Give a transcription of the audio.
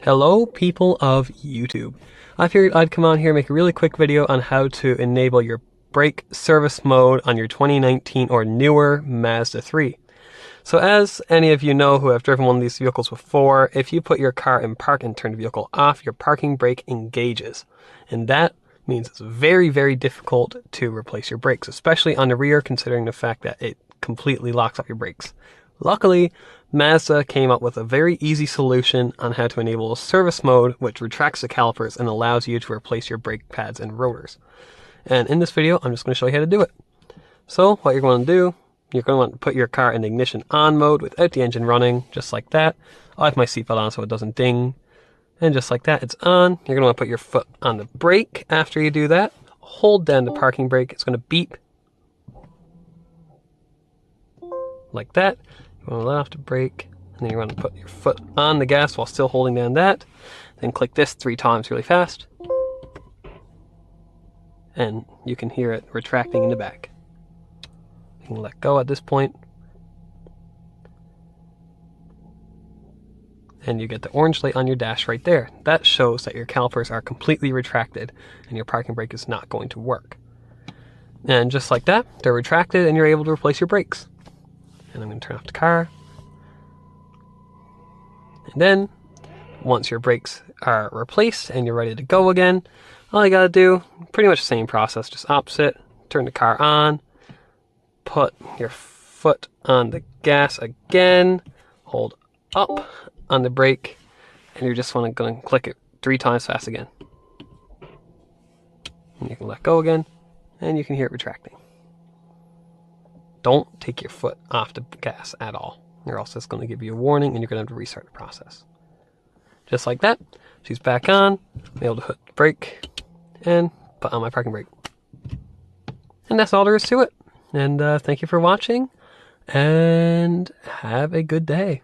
Hello people of YouTube. I figured I'd come on here and make a really quick video on how to enable your brake service mode on your 2019 or newer Mazda 3. So as any of you know who have driven one of these vehicles before, if you put your car in park and turn the vehicle off, your parking brake engages. And that means it's very, very difficult to replace your brakes, especially on the rear, considering the fact that it completely locks up your brakes. Luckily, Mazda came up with a very easy solution on how to enable a service mode which retracts the calipers and allows you to replace your brake pads and rotors. And in this video, I'm just going to show you how to do it. So what you're going to do, you're going to want to put your car in the ignition on mode without the engine running, just like that. I have my seatbelt on so it doesn't ding. And just like that, it's on. You're going to want to put your foot on the brake after you do that. Hold down the parking brake. It's going to beep. Like that. You want to let off the brake, and then you want to put your foot on the gas while still holding down that. Then click this 3 times really fast. And you can hear it retracting in the back. You can let go at this point. And you get the orange light on your dash right there. That shows that your calipers are completely retracted and your parking brake is not going to work. And just like that, they're retracted and you're able to replace your brakes. And I'm going to turn off the car. And then, once your brakes are replaced and you're ready to go again, all you got to do, pretty much the same process, just opposite. Turn the car on, put your foot on the gas again, hold up on the brake, and you're just going to click it 3 times fast again. And you can let go again, and you can hear it retracting. Don't take your foot off the gas at all, or else it's going to give you a warning and you're going to have to restart the process. Just like that, she's back on, I'm able to hit the brake, and put on my parking brake. And that's all there is to it. And thank you for watching, and have a good day.